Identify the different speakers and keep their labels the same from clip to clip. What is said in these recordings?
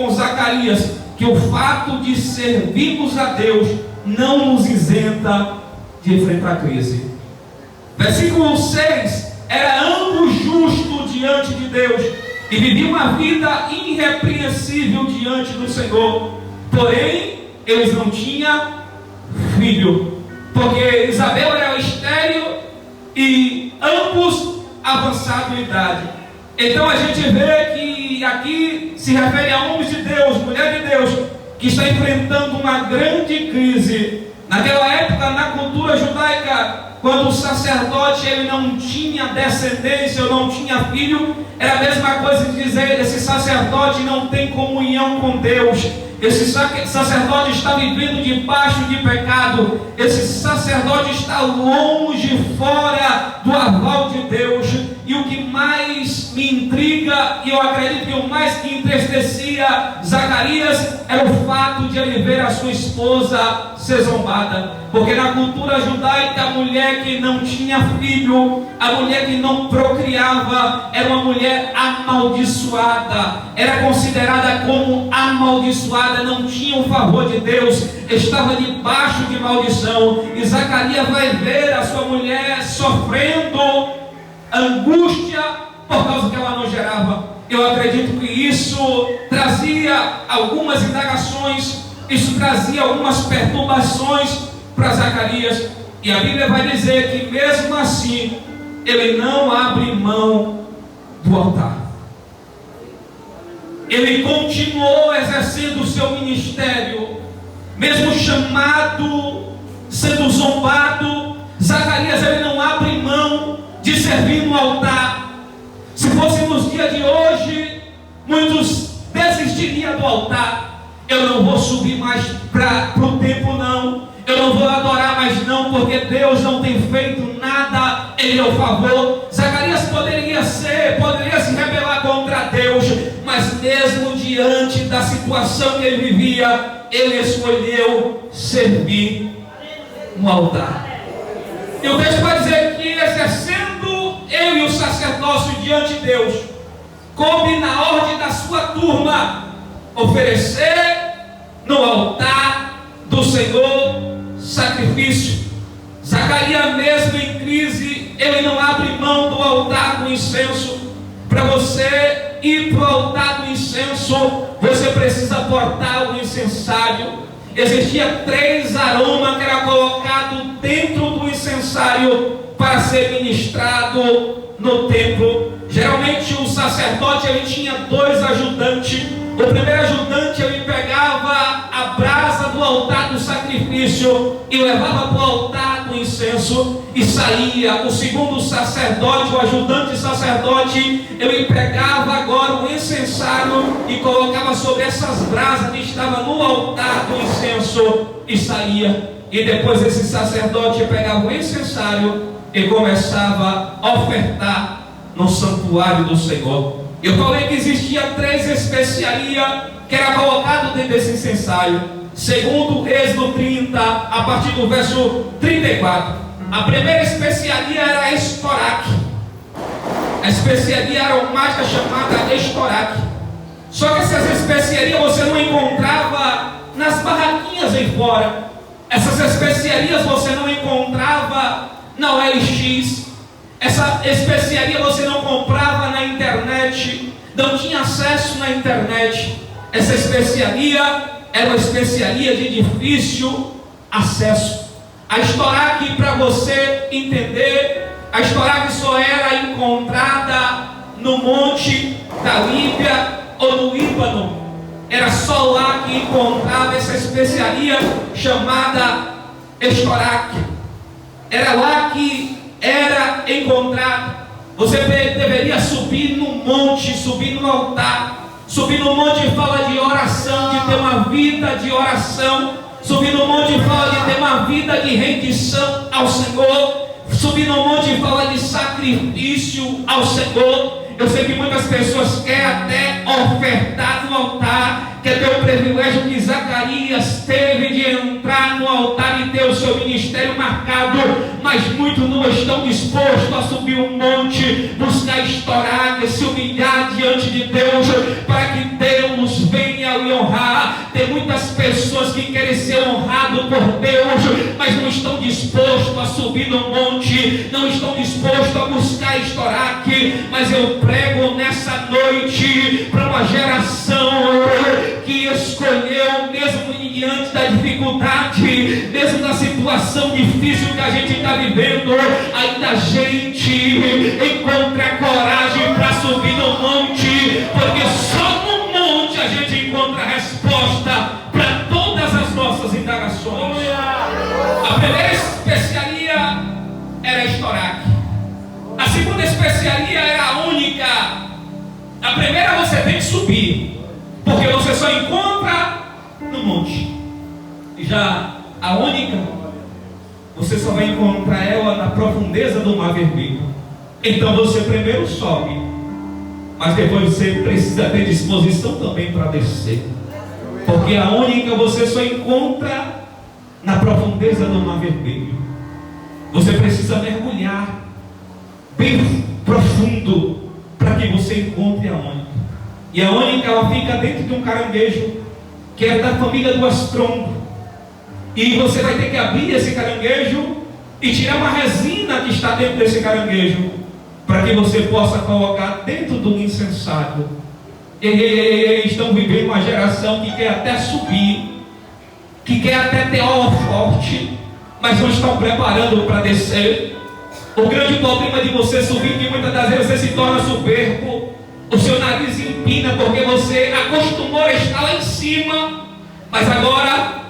Speaker 1: com Zacarias, que o fato de servirmos a Deus não nos isenta de enfrentar a crise. Versículo 6: era ambos justos diante de Deus e viviam uma vida irrepreensível diante do Senhor. Porém, eles não tinham filho, porque Isabel era estéril e ambos avançados em idade. Então a gente vê que aqui se refere a homens de Deus, mulher de Deus, que está enfrentando uma grande crise. Naquela época, na cultura judaica, quando o sacerdote ele não tinha descendência, ou não tinha filho, era a mesma coisa de dizer: esse sacerdote não tem comunhão com Deus, esse sacerdote está vivendo debaixo de pecado, esse sacerdote está longe, fora do aval de Deus. E o que mais me intriga, e eu acredito que o mais que entristecia Zacarias, era o fato de ele ver a sua esposa ser zombada. Porque na cultura judaica, a mulher que não tinha filho, a mulher que não procriava, era uma mulher amaldiçoada, era considerada como amaldiçoada, não tinha o favor de Deus, estava debaixo de maldição. E Zacarias vai ver a sua mulher sofrendo angústia por causa que ela não gerava. Eu acredito que isso trazia algumas indagações, isso trazia algumas perturbações para Zacarias. E a Bíblia vai dizer que mesmo assim ele não abre mão do altar. Ele continuou exercendo o seu ministério, mesmo chamado, sendo zombado. Zacarias ele não abre mão de servir no altar. Se fosse nos dias de hoje, muitos desistiriam do altar. Eu não vou subir mais para o templo, não. Eu não vou adorar mais, não, porque Deus não tem feito nada em meu favor. Zacarias poderia se rebelar contra Deus, mas mesmo diante da situação que ele vivia, ele escolheu servir no altar. E o texto vai dizer que, exercendo ele o sacerdócio diante de Deus, coube na ordem da sua turma oferecer no altar do Senhor sacrifício. Zacarias, mesmo em crise, ele não abre mão do altar do incenso. Para você ir para o altar do incenso, você precisa portar o incensário. Existia 3 aromas que eram colocados dentro do incensário para ser ministrado no templo. Geralmente o sacerdote ele tinha 2 ajudantes. O primeiro ajudante ele pegava a brasa do altar do sacrifício e levava para o altar do incenso e saía. O segundo sacerdote, o ajudante sacerdote, ele pegava agora o incensário e colocava sobre essas brasas que estavam no altar do incenso e saía. E depois esse sacerdote pegava o incensário e começava a ofertar no santuário do Senhor. Eu falei que existia 3 especiarias que eram colocadas dentro desse incensário. Segundo Êxodo 30, a partir do verso 34. A primeira especiaria era a estoraque. A especiaria aromática chamada estoraque. Só que essas especiarias você não encontrava nas barraquinhas aí fora. Essas especiarias você não encontrava na OLX. Essa especiaria você não comprava na internet, não tinha acesso na internet. Essa especiaria era uma especiaria de difícil acesso. A estoraque, para você entender, a estoraque só era encontrada no Monte da Líbia ou no Líbano. Era só lá que encontrava essa especiaria chamada estoraque. Era lá que era encontrado. Você deveria subir no monte, subir no altar. Subir no monte fala de oração, de ter uma vida de oração. Subir no monte fala de ter uma vida de rendição ao Senhor. Subir no monte fala de sacrifício ao Senhor. Eu sei que muitas pessoas querem até ofertar no altar, quer ter o privilégio que Zacarias teve de entrar no altar e ter o seu ministério marcado, mas muitos não estão dispostos a subir um monte, buscar estourar, se humilhar diante de Deus, para que Deus venha e honrar. Tem muitas pessoas que querem ser honradas por Deus, mas não estão dispostos a subir no monte, não estão dispostos a buscar Estoraque. Mas eu prego nessa noite para uma geração que escolheu, mesmo diante da dificuldade, mesmo na situação difícil que a gente está vivendo, ainda a gente encontra coragem para subir no monte, porque só no monte a gente encontra a resposta para todas as nossas indagações. A primeira especiaria era Estoraque, a segunda especiaria era a única. A primeira você tem que subir, porque você só encontra no monte. E já a única, você só vai encontrar ela na profundeza do Mar Vermelho. Então você primeiro sobe, mas depois você precisa ter disposição também para descer, porque a única você só encontra na profundeza do Mar Vermelho. Você precisa mergulhar bem profundo para que você encontre a única. E a única, ela fica dentro de um caranguejo que é da família do astrombo. E você vai ter que abrir esse caranguejo e tirar uma resina que está dentro desse caranguejo, para que você possa colocar dentro do incensário. E estão vivendo uma geração que quer até subir, que quer até ter aula forte, mas não estão preparando para descer. O grande problema de você subir é que muitas das vezes você se torna soberbo, o seu nariz empina porque você acostumou a estar lá em cima, mas agora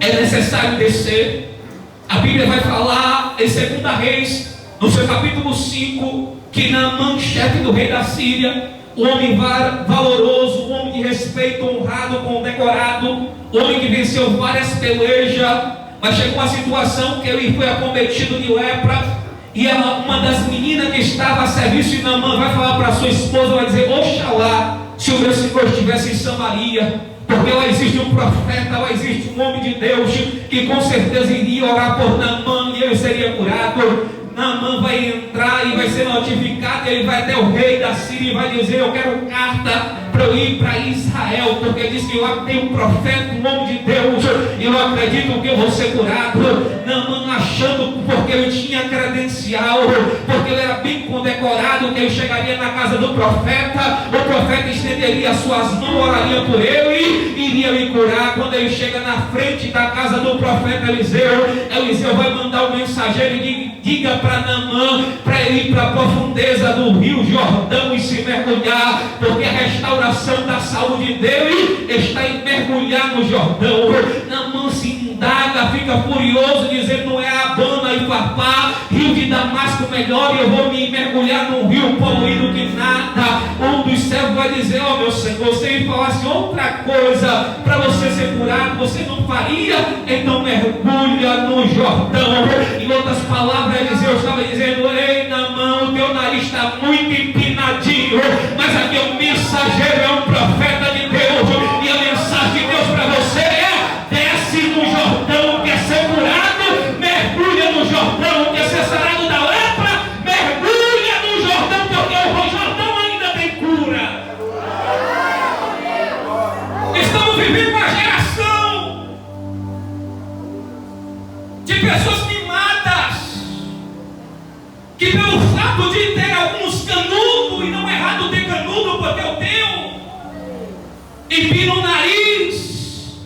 Speaker 1: é necessário descer. A Bíblia vai falar em 2 Reis, no seu capítulo 5, que Naamã, chefe do rei da Síria, um homem valoroso, um homem de respeito, honrado, condecorado, um homem que venceu várias pelejas, mas chegou uma situação que ele foi acometido de lepra. E uma das meninas que estava a serviço de Naamã vai falar para sua esposa, vai dizer: oxalá, se o meu Senhor estivesse em Samaria, porque lá existe um profeta, lá existe um homem de Deus, que com certeza iria orar por Naamã e ele seria curado. Naamã vai entrar e vai ser notificado, ele vai até o rei da Síria e vai dizer: eu quero carta para eu ir para Israel, porque diz que lá tem um profeta, um homem de Deus, e eu acredito que eu vou ser curado. Naamã, achando, porque ele tinha credencial, porque ele era bem condecorado, que ele chegaria na casa do profeta, o profeta estenderia as suas mãos, oraria por ele e iria lhe curar. Quando ele chega na frente da casa do profeta Eliseu vai mandar o mensageiro e diga para Naamã para ele ir para a profundeza do rio Jordão e se mergulhar, porque a restauração da saúde dele está em mergulhar no Jordão. Naamã se indaga, fica furioso, dizendo: não é Abana e Papá, rio de Damasco melhor, e eu vou me mergulhar num rio poluído que nada. Um dos servos vai dizer: ó meu Senhor, se ele falasse outra coisa para você ser curado, você não faria? Então mergulha no Jordão. Em outras palavras, Eliseu estava dizendo: ei Naamã, o teu nariz está muito empinadinho, mas aqui é um mensageiro, é um profeta de Deus, e a mensagem de Deus para você é: desce no Jordão, quer ser curado, mergulha no Jordão, quer ser sarado da lepra, mergulha no Jordão, porque o Jordão ainda tem cura. Estamos vivendo uma geração de pessoas mimadas, que pelo fato de ter alguns canudos, e não é errado ter canudo, porque eu tenho, empina o nariz,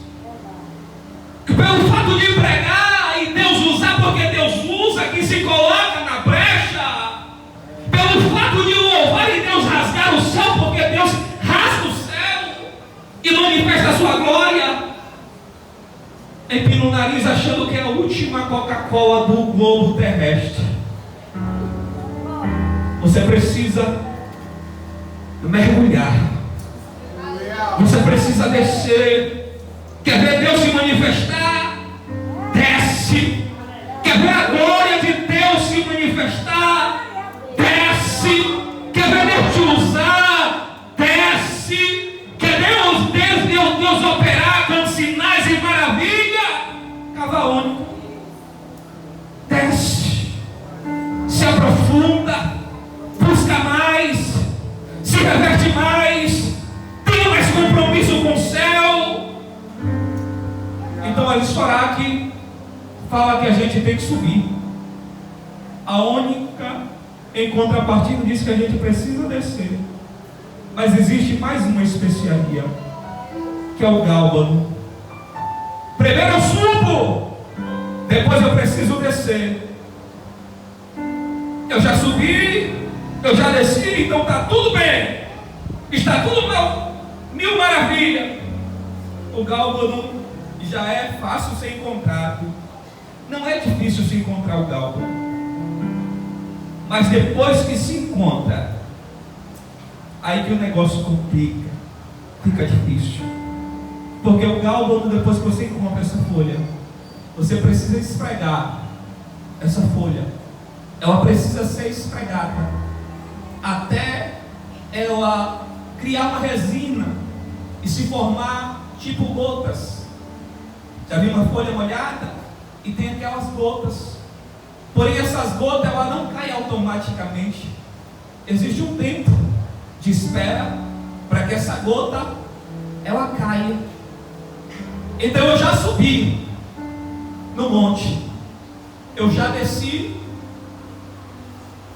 Speaker 1: que pelo fato de pregar e Deus usar, porque Deus usa, que se coloca na brecha, pelo fato de louvar e Deus rasgar o céu, porque Deus rasga o céu e manifesta a sua glória, empina o nariz achando que é a última Coca-Cola do globo terrestre. Você precisa mergulhar, você precisa descer. Quer ver Deus se manifestar? Desce. Quer ver a glória de Deus se manifestar? Desce. Quer ver Deus te usar? Desce. Quer Deus operar com sinais e maravilha? Cavaônico. Desce. Se aprofunda. Busca mais, se reverte mais, tenha mais compromisso com o céu. Sorak fala que a gente tem que subir. A única, em contrapartida, diz que a gente precisa descer. Mas existe mais uma especiaria, que é o gálbano. Primeiro eu subo, depois eu preciso descer. Eu já subi, eu já desci, então está tudo bem, está tudo mil maravilha. O gálbano já é fácil ser encontrado. Não é difícil se encontrar o gálbano, mas depois que se encontra, aí que o negócio complica, fica difícil. Porque o gálbano, depois que você encontra essa folha, você precisa esfregar essa folha. Ela precisa ser esfregada até ela criar uma resina e se formar tipo gotas. Já viu uma folha molhada? E tem aquelas gotas. Porém essas gotas, ela não cai automaticamente. Existe um tempo de espera para que essa gota ela caia. Então eu já subi no monte, eu já desci,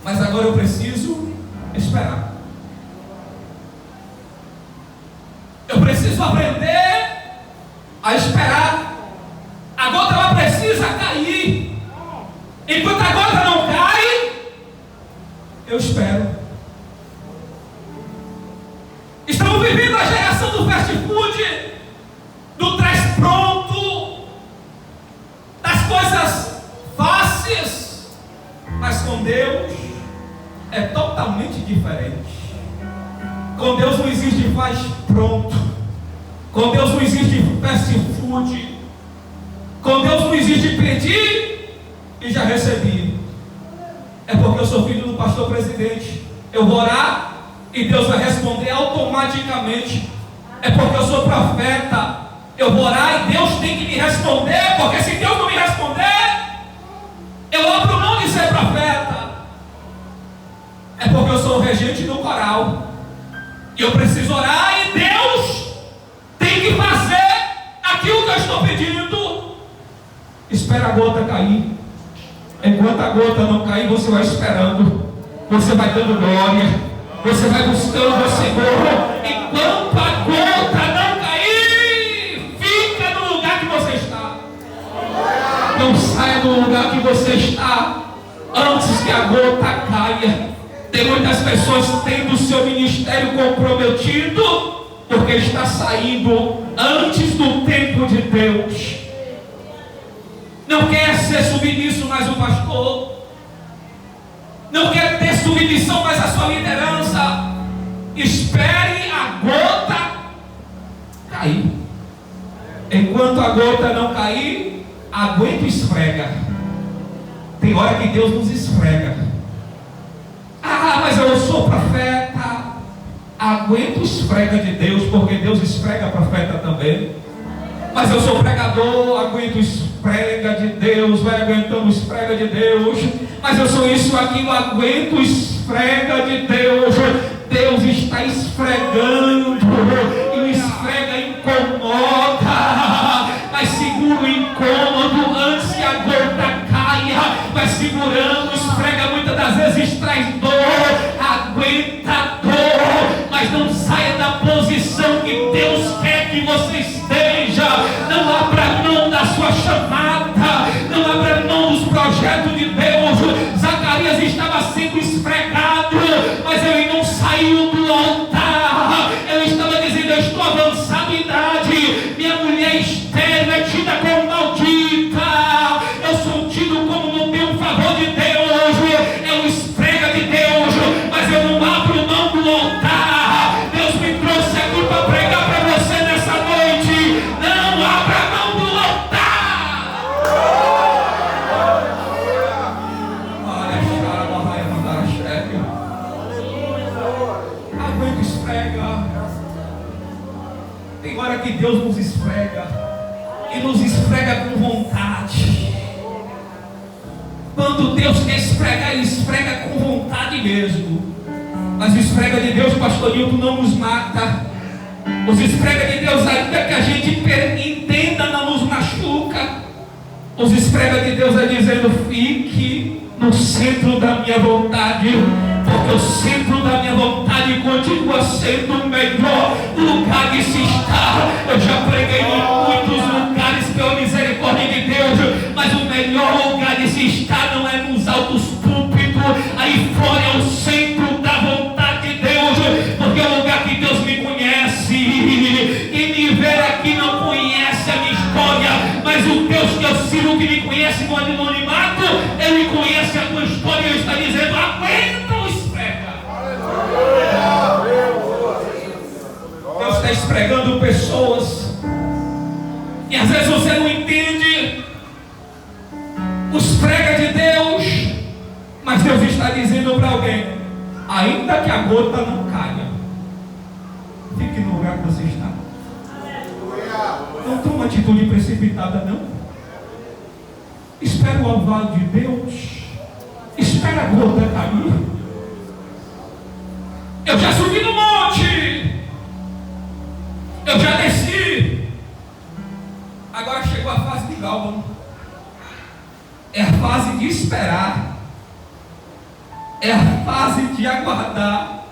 Speaker 1: mas agora eu preciso esperar. Eu preciso aprender a esperar. A gota ela precisa cair. Enquanto a gota não cai, eu espero. Estamos vivendo a geração do fast food, do traz pronto, das coisas fáceis. Mas com Deus é totalmente diferente. Com Deus não existe faz pronto. Com Deus não existe fast food. Com Deus não existe pedir e já recebi. É porque eu sou filho do pastor presidente. Eu vou orar e Deus vai responder automaticamente. É porque eu sou profeta. Eu vou orar e Deus tem que me responder. Porque se Deus não me responder, eu abro mão de ser profeta. É porque eu sou o regente do coral. E eu preciso orar e Deus tem que fazer aquilo que eu estou pedindo. Espera a gota cair. Enquanto a gota não cair, você vai esperando. Você vai dando glória. Você vai buscando o Senhor. Enquanto a gota não cair, fica no lugar que você está. Não saia do lugar que você está antes que a gota caia. Tem muitas pessoas tendo o seu ministério comprometido porque está saindo antes do tempo de Deus. Não quer ser submisso mais o pastor. Não quer ter submissão mais a sua liderança. Espere a gota cair. Enquanto a gota não cair, aguenta e esfrega. Tem hora que Deus nos esfrega. Ah, mas eu sou profeta. Aguenta o esfrega de Deus, porque Deus esfrega profeta também. Mas eu sou pregador, aguento o esfrega de Deus, vai aguentando o esfrega de Deus. Mas eu sou isso, aquilo, aguento o esfrega de Deus. Deus está esfregando, e o esfrega incomoda. Mas segura o incômodo antes que a gota caia. Vai segurando, esfrega muitas das vezes traz dor. Aguenta a dor, mas não saia da posição que Deus quer que você esteja. Não abra mão da sua chamada. Não abra mão dos projetos de Deus. Zacarias estava sendo esfregado, mas ele não saiu do altar. Ele estava dizendo: eu estou avançado em idade. Minha mulher estéril é tida como maldita. Eu sou tido como não tenho favor de Deus. É o esfrega de Deus, mas eu não abro mão do altar. Deus me trouxe aqui para pregar para você nessa noite. Não abra mão do altar. Olha, Xara, vai mandar a chefe. Aguenta, esfrega. Tem hora que Deus nos esfrega, e nos esfrega com vontade. Quando Deus quer esfregar, Ele esfrega com vontade mesmo. Mas o esfrega de Deus, pastor Nilton, não nos mata. Os esfrega de Deus, ainda que a gente entenda, não nos machuca. Os esfrega de Deus é dizendo: fique no centro da minha vontade, porque o centro da minha vontade continua sendo o melhor lugar de se estar. Eu já preguei em muitos lugares pela misericórdia de Deus, mas o melhor lugar de se estar não é nos altos púlpitos, aí fora é o centro da vontade de Deus, porque é o lugar que Deus me conhece. E me ver aqui não conhece a minha história, mas o Deus que eu sirvo, que me conhece no anonimato, Ele conhece a tua história. Ele está dizendo: aguenta o esfrega. Deus está esfregando pessoas, e às vezes você não entende o esfrega de Deus, mas Deus está dizendo para alguém: ainda que a gota não caia, fique no lugar que você está. Não toma atitude precipitada, não. Espera o orvalho de Deus, espera a gota cair. Eu já subi no monte, eu já desci, agora chegou a fase de Gálbano. É a fase de esperar, é a fase de aguardar.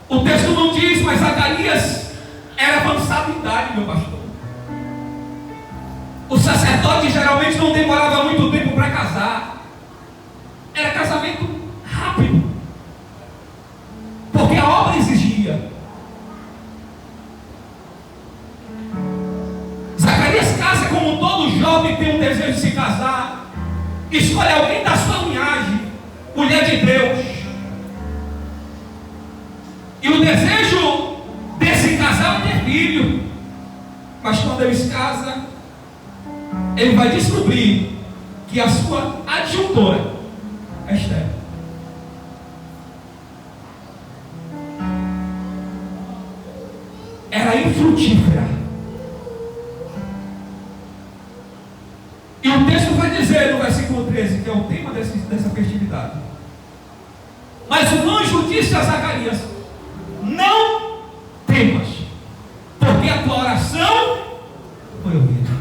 Speaker 1: O texto não diz, mas Zacarias era avançado em idade, meu pastor. O sacerdote geralmente não demorava muito tempo para casar. Era casamento rápido, porque a obra exigia. Zacarias casa como todo jovem tem um desejo de se casar. Escolhe alguém da sua linhagem, mulher de Deus. E o desejo desse casal é ter filho. Mas quando ele se casa, ele vai descobrir que a sua adjutora é estéril. Era infrutífera. E o texto vai dizer no versículo 13, que é o tema dessa festividade: mas o anjo disse a Zacarias: não temas, porque a tua oração foi ouvida.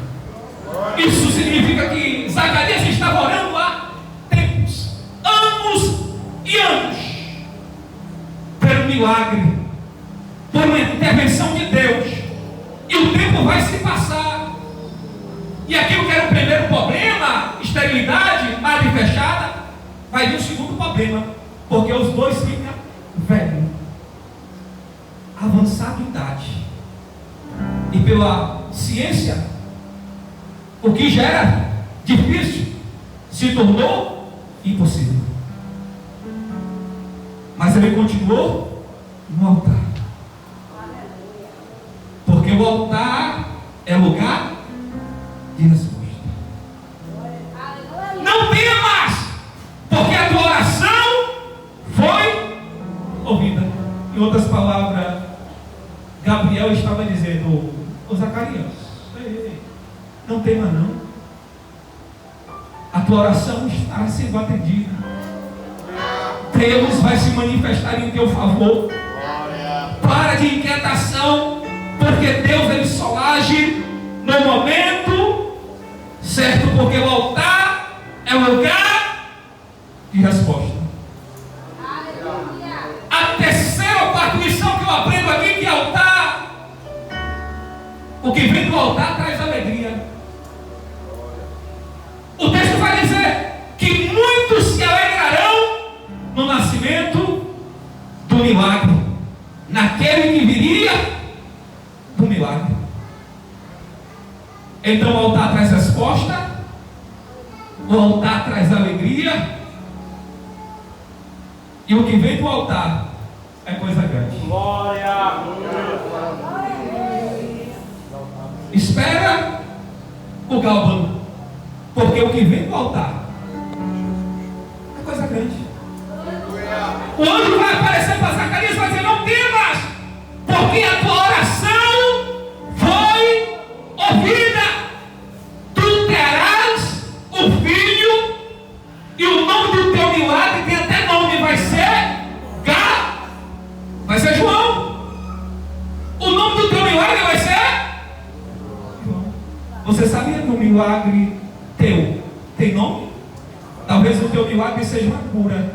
Speaker 1: Isso significa que Zacarias estava orando há tempos, anos e anos, pelo milagre, por uma intervenção de Deus. E o tempo vai se passar, e aquilo que era o primeiro problema, esterilidade, madre fechada, vai vir o segundo problema, porque os dois ficam velhos, avançado em idade, e pela ciência, o que já era difícil se tornou impossível. Mas ele continuou no altar, porque o altar é lugar de resposta. Não temas, porque a tua oração foi ouvida. Em outras palavras, Gabriel estava dizendo: ô Zacarias, não tema não, a tua oração estará sendo atendida. Deus vai se manifestar em teu favor. Para de inquietação, porque Deus ele só age no momento certo, porque o altar é o lugar de resposta. A terceira ou quarta lição que eu aprendo aqui, que altar, o que vem do altar traz alegria. O texto vai dizer que muitos se alegrarão no nascimento do milagre, naquele que viria do milagre. Então o altar traz resposta, o altar traz alegria, e o que vem do altar é coisa grande.
Speaker 2: Glória!
Speaker 1: Espera o Gálbano, porque o que vem do altar é coisa grande. O anjo vai aparecer para Zacarias e vai dizer: não temas, porque a tua oração foi ouvida. Tu terás o filho, e o nome do teu milagre tem até nome, vai ser vai ser João. O nome do teu milagre vai ser João. Você sabia que o milagre tem nome? Talvez o teu milagre seja uma cura.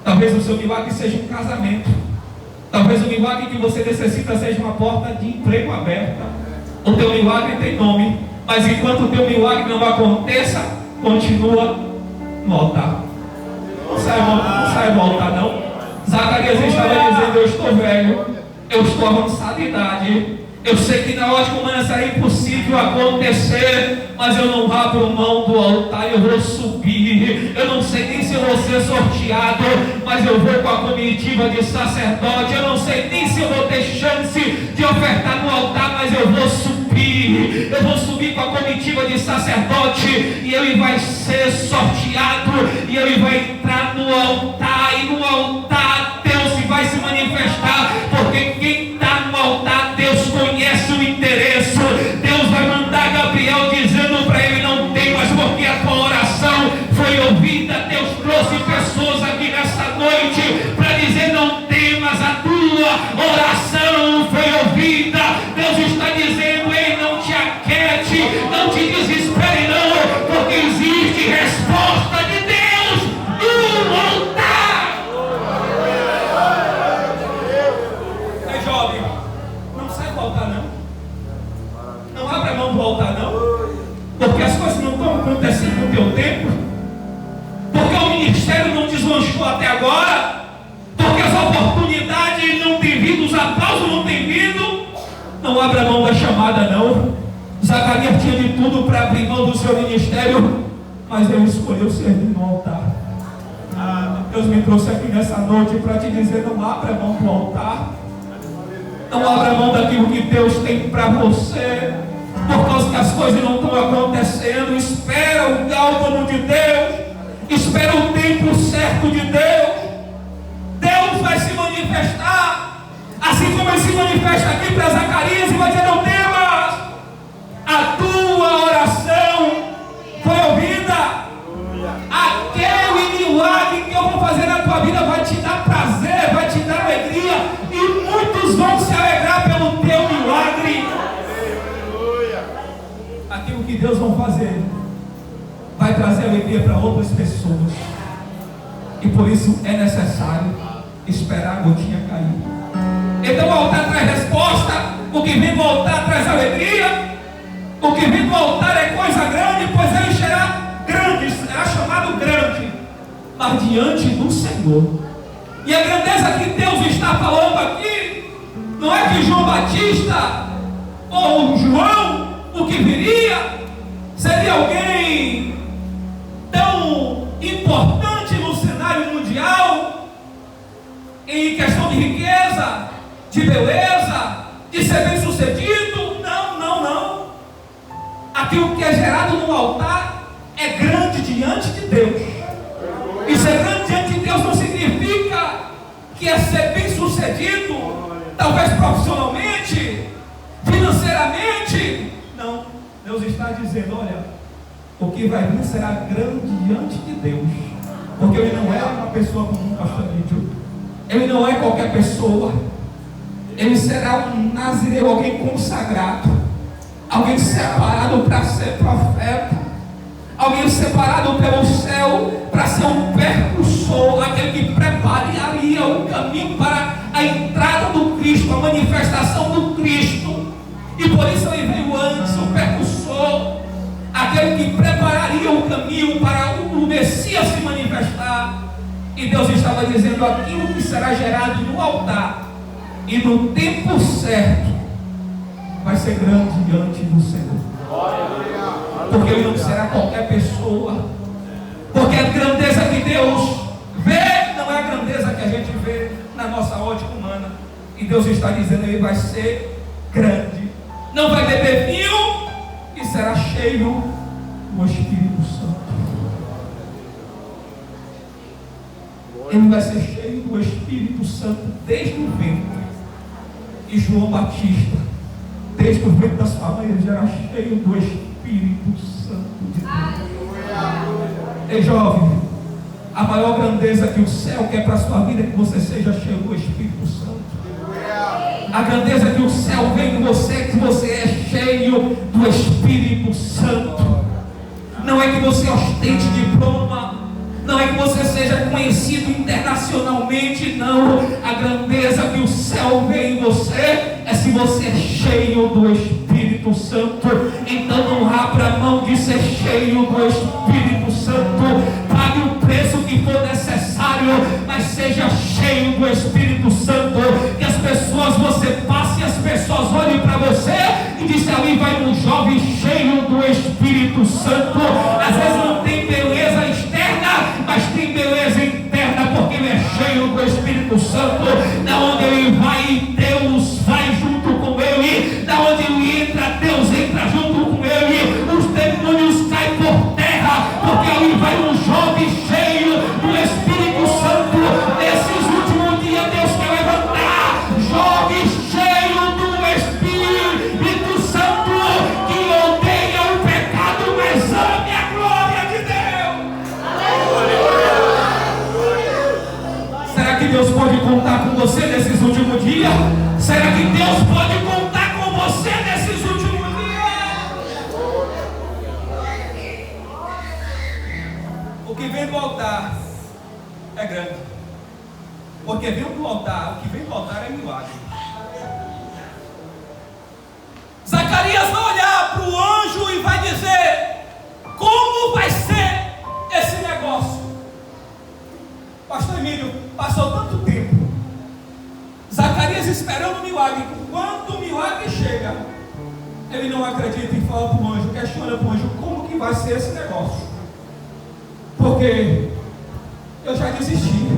Speaker 1: Talvez o seu milagre seja um casamento. Talvez o milagre que você necessita seja uma porta de emprego aberta. O teu milagre tem nome. Mas enquanto o teu milagre não aconteça, continua no altar. Não sai do altar não. Zacarias estava dizendo: eu estou velho, eu estou avançado em idade, eu sei que na ótica humana será impossível acontecer, mas eu não abro mão do altar, eu vou subir. Eu não sei nem se eu vou ser sorteado, mas eu vou com a comitiva de sacerdote. Eu não sei nem se eu vou ter chance de ofertar no altar, mas eu vou subir. Eu vou subir com a comitiva de sacerdote, e ele vai ser sorteado, e ele vai entrar no altar, e no altar Deus vai se manifestar, porque quem está no altar, Deus conhece o endereço. Deus vai mandar Gabriel dizendo para ele: não temas, porque a tua oração foi ouvida. Deus trouxe pessoas aqui nessa noite para dizer: não temas, a tua oração foi ouvida. Deus está dizendo: ei, não te aquete, não te desespere não, porque existe resposta de Deus no altar. É jovem, não sai do altar não. Não abra a mão do altar não, porque as coisas não estão acontecendo no teu tempo, porque o ministério não deslanchou até agora, porque as oportunidades não têm vindo, os aplausos não têm vindo. Não abra a mão da chamada não. Zacarias tinha de tudo para abrir mão do seu ministério, mas ele escolheu servir no altar. Deus me trouxe aqui nessa noite para te dizer: não abra a mão do altar. Não abra mão daquilo que Deus tem para você, por causa que as coisas não estão acontecendo. Espera o cálculo de Deus, espera o tempo certo de Deus. Deus vai se manifestar, assim como ele se manifesta aqui para Zacarias, e vai dizer: não temas, a tua oração foi ouvida. Aquele milagre que eu vou fazer na tua vida vai te dar prazer, vai te dar alegria, e muitos vão se alegrar pelo teu milagre. Aquilo que Deus vai fazer vai trazer alegria para outras pessoas, e por isso é necessário esperar a gotinha cair. Então o altar traz resposta, o que vem do altar traz alegria, o que vem do altar é coisa grande, pois ele será grande, será chamado grande, mas diante do Senhor. E a grandeza que Deus está falando aqui, não é que João Batista ou João, o que viria, seria alguém tão importante no cenário mundial, em questão de riqueza, de beleza, de ser bem sucedido. Não, não, não. Aquilo que é gerado no altar é grande diante de Deus. E ser grande diante de Deus não significa que é ser bem sucedido, talvez profissionalmente, financeiramente. Não, Deus está dizendo: olha, o que vai vir será grande diante de Deus, porque ele não é uma pessoa comum, pastor Lídio. Ele não é qualquer pessoa. Ele será um nazireu, alguém consagrado, alguém separado para ser profeta, alguém separado pelo céu para ser um percussor, aquele que prepararia o caminho para a entrada do Cristo, a manifestação do Cristo. E por isso ele veio antes, o percussor, aquele que prepararia o caminho para o Messias se manifestar. E Deus estava dizendo: aquilo que será gerado no altar e no tempo certo vai ser grande diante do Senhor, porque ele não será qualquer pessoa, porque a grandeza que Deus vê não é a grandeza que a gente vê na nossa ótica humana. E Deus está dizendo: ele vai ser grande, não vai beber vinho e será cheio do Espírito Santo. Ele vai ser cheio do Espírito Santo desde o ventre. E João Batista, desde o ventre da sua mãe, ele já era cheio do Espírito Santo de Deus. Ei, jovem, a maior grandeza que o céu quer para a sua vida é que você seja cheio do Espírito Santo. A grandeza que o céu vem em você é que você é cheio do Espírito Santo. não é que você ostente diploma, não é que você seja conhecido internacionalmente, não. A grandeza que o céu vê em você é se você é cheio do Espírito Santo. Então não abra mão de ser cheio do Espírito Santo. Pague o preço que for necessário, mas seja cheio do Espírito Santo. Que as pessoas, você passe e as pessoas olhem para você e dizem: ali vai um jovem cheio do Espírito Santo. Às vezes não tem beleza externa, mas tem beleza interna, porque ele é cheio do Espírito Santo. Da onde ele vai, Deus vai junto com ele. Da onde ele entra, Deus entra junto com ele. Os demônios caem por terra, porque ali vai um jovem cheio do Espírito Santo. Nesses últimos dias, Deus quer levantar jovens cheios do Espírito Santo, que odeia o pecado, mas ame a glória de Deus. Será que Deus pode contar com você nesses últimos dias? Será que Deus pode contar com você nesses últimos dias? O que vem do altar é grande, porque vem do altar, o que vem do altar é milagre. Zacarias vai olhar para o anjo e vai dizer: como vai ser esse negócio? Pastor Emílio, passou tanto tempo, Zacarias esperando o milagre. Quando o milagre chega, ele não acredita e fala para o anjo, questiona para o anjo: como que vai ser esse negócio? Porque eu já desisti.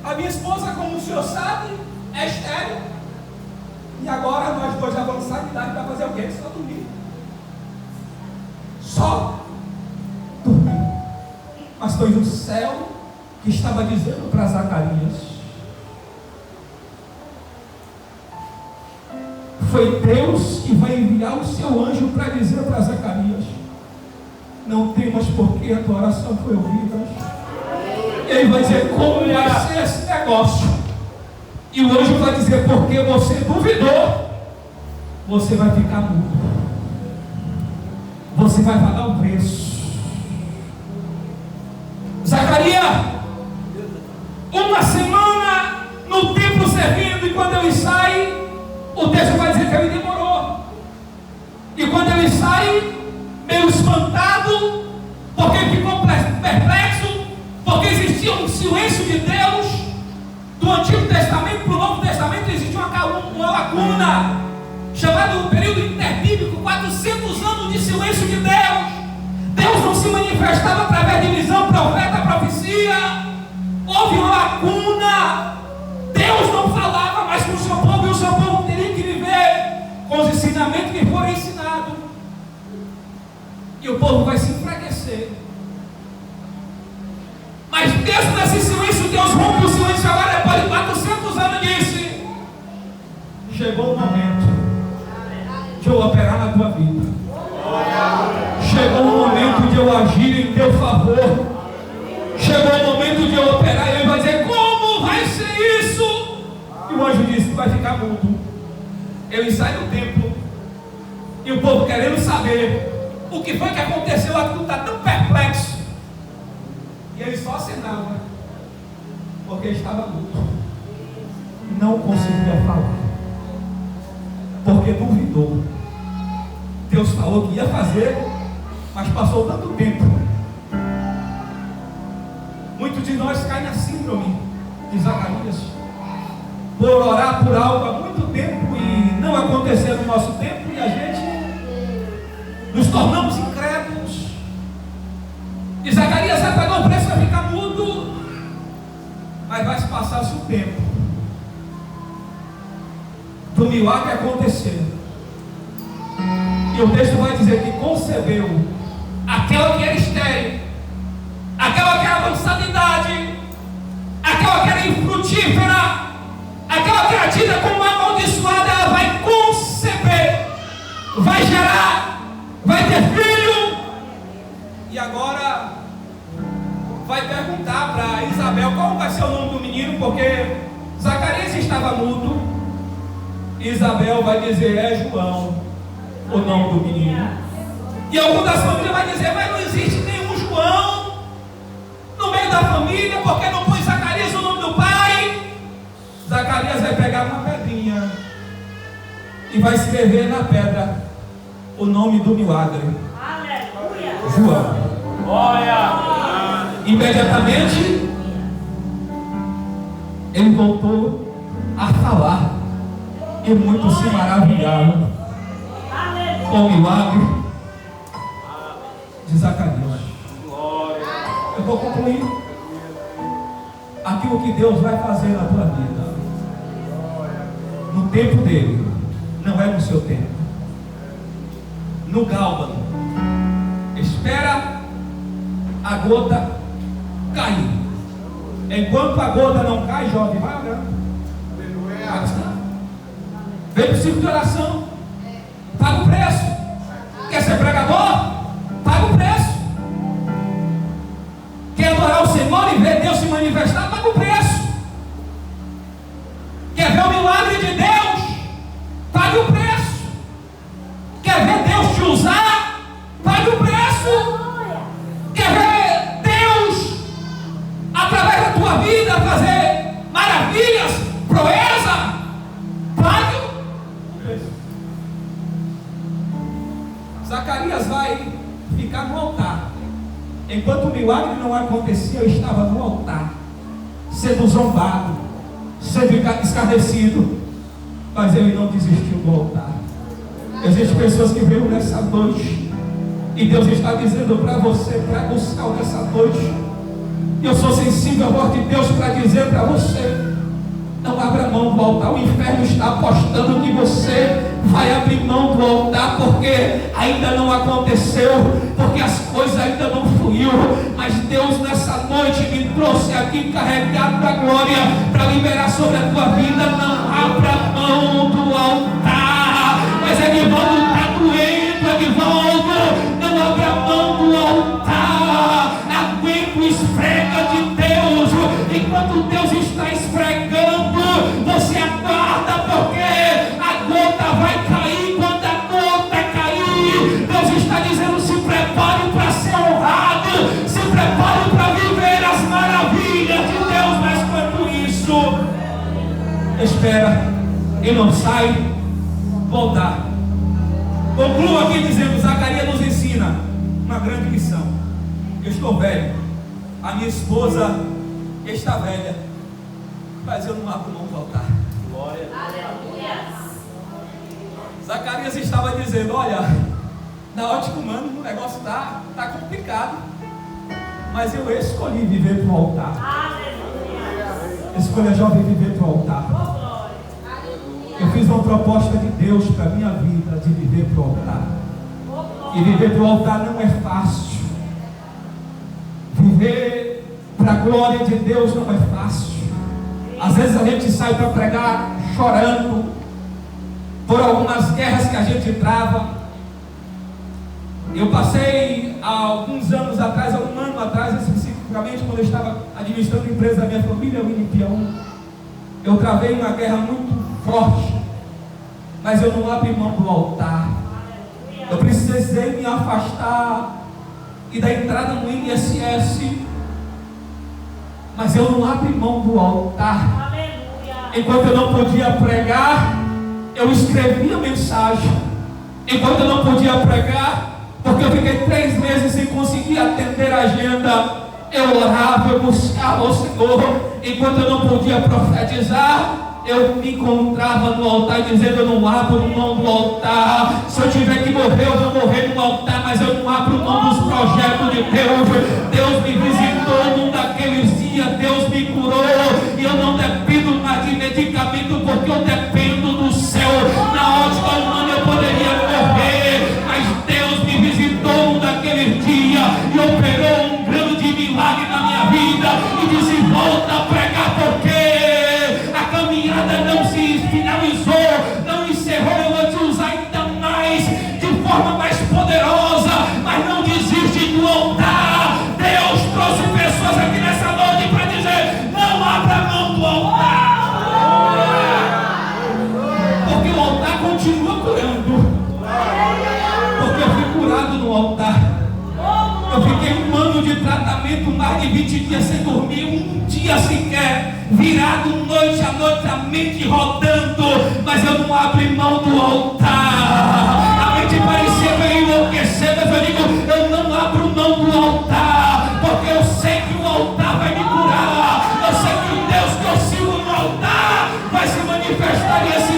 Speaker 1: A minha esposa, como o senhor sabe, é estéril. E agora nós dois avançados de idade para fazer o quê? Só dormir. Só dormir. Mas foi o céu que estava dizendo para Zacarias. Foi Deus que vai enviar o seu anjo para dizer para Zacarias: não temas, porque a tua oração foi ouvida. Ele vai dizer como vai ser esse negócio. E o anjo vai dizer: porque você duvidou, você vai ficar mudo. Você vai pagar o preço. Zacarias, uma semana no templo servindo, e quando ele sai, o texto vai dizer que ele demorou. E quando ele sai, meio espantado, porque ele ficou perplexo, porque existia um silêncio de Deus. Do Antigo Testamento para o Novo Testamento existia uma lacuna, chamada o período interbíblico, 400 anos de silêncio de Deus. Deus não se manifestava através de visão, profeta, profecia. Houve uma lacuna. Deus não falava mais com o seu povo, e o seu povo teria que viver com os ensinamentos que foram ensinados. E o povo vai se enfraquecer. Mas dentro desse silêncio, Deus rompe o silêncio agora, depois de 400 anos, disse: chegou o momento de eu operar na tua vida. Chegou o momento de eu agir em teu favor. Chegou o momento de eu operar. E ele vai dizer: como vai ser isso? E o anjo disse: vai ficar mudo. Ele sai do templo, e o povo querendo saber o que foi que aconteceu. Aquilo está tão perplexo. E ele só acenava, porque estava mudo, não conseguia falar, porque duvidou. Deus falou que ia fazer, mas passou tanto tempo. Muitos de nós caem na síndrome de Zacarias, por orar por algo há muito tempo e não acontecer no nosso tempo, e a gente nos tornamos incrédulos. E Zacarias vai pagar o preço, vai ficar mudo, mas vai se passar-se o tempo do milagre acontecer. E o texto vai dizer que concebeu aquela que era estéril, aquela que era avançada em idade, aquela que era infrutífera, aquela que era tida como amaldiçoada. Ela vai conceber, vai gerar, vai ter filho. E agora vai perguntar para Isabel qual vai ser o nome do menino, porque Zacarias estava mudo. Isabel vai dizer: é João o nome do menino. E algumas das famílias vai dizer, mas não existe nenhum João no meio da família, porque não põe Zacarias no nome do pai. Zacarias vai pegar uma pedrinha e vai escrever na pedra o nome do milagre. Aleluia. João. Olha. Imediatamente ele voltou a falar e muitos se maravilharam com o milagre de Zacarias. Eu vou concluir. Aquilo que Deus vai fazer na tua vida, no tempo dele, não é no seu tempo. No Gálbano, espera a gota cair. Enquanto a gota não cai, jovem, vai orando. Vem para o ciclo de oração. Paga o preço. Quer ser pregador? Paga o preço. Quer adorar o Senhor e ver Deus se manifestar? Paga o preço. Quer ver o milagre de Deus? Pague o preço. Quer ver Deus te usar? Pague o preço. Quer ver Deus, através da tua vida, fazer maravilhas, proeza? Pague o preço. Zacarias vai ficar no altar. Enquanto o milagre não acontecia, eu estava no altar, sendo zombado, sendo escarnecido, mas ele não desistiu do altar. Existem pessoas que veio nessa noite e Deus está dizendo para você, para buscar nessa noite. Eu sou sensível à voz de Deus para dizer para você: não abra mão do altar. O inferno está apostando que você vai abrir mão do altar, porque ainda não aconteceu, porque as coisas ainda não fluiu. Mas Deus nessa noite me trouxe aqui carregado da glória para liberar sobre a tua vida. Não abra mão do altar. Mas Edivaldo está doendo, Edivaldo, não abra mão do altar. Aguenta o esfrega de Deus. Enquanto Deus está esfregando, você aguarda, porque a gota vai cair. Quando a gota cair, Deus está dizendo: se prepare para ser honrado, se prepare para viver as maravilhas de Deus. Mas quanto isso, espera e não sai voltar. Concluo aqui dizendo: Zacarias nos ensina uma grande lição. Eu estou velho, a minha esposa está velha, mas eu não abro mão do altar. Glória. Aleluia. Zacarias estava dizendo: olha, na ótica humana o negócio está complicado, mas eu escolhi viver para o altar. Aleluia. Escolha, jovem, viver para o altar. Eu fiz uma proposta de Deus para a minha vida, de viver para o altar. E viver para o altar não é fácil. Viver para a glória de Deus não é fácil. Às vezes a gente sai para pregar chorando por algumas guerras que a gente trava. Eu passei há alguns anos atrás, há um ano atrás especificamente, quando eu estava administrando a empresa da minha família, o Inipião, eu travei uma guerra muito forte, mas eu não abri mão do altar. Eu precisei me afastar e da entrada no INSS, mas eu não abri mão do altar. Enquanto eu não podia pregar, eu escrevia mensagem. Enquanto eu não podia pregar, porque eu fiquei 3 meses sem conseguir atender a agenda, eu orava, eu buscava o Senhor. Enquanto eu não podia profetizar, eu me encontrava no altar dizendo: eu não abro mão do altar. Se eu tiver que morrer, eu vou morrer no altar, mas eu não abro mão dos projetos de Deus. Deus me visitou num daqueles dias, Deus me curou, e eu não dependo mais de medicamento, porque eu dependo do céu. Na ótica humana eu poderia morrer, mas Deus me visitou num daqueles dias e operou um grande milagre na minha vida e disse: volta a pregar, porque a caminhada não se finalizou, não encerrou. Eu vou te usar ainda mais, de forma mais poderosa, mas não desiste do altar. Deus tratamento, mais de 20 dias sem dormir, um dia sequer, virado noite a noite, a mente rodando, mas eu não abro mão do altar. A mente parecia meio enlouquecer, mas eu digo, eu não abro mão do altar, porque eu sei que o altar vai me curar, eu sei que o Deus que eu sirvo no altar vai se manifestar nesse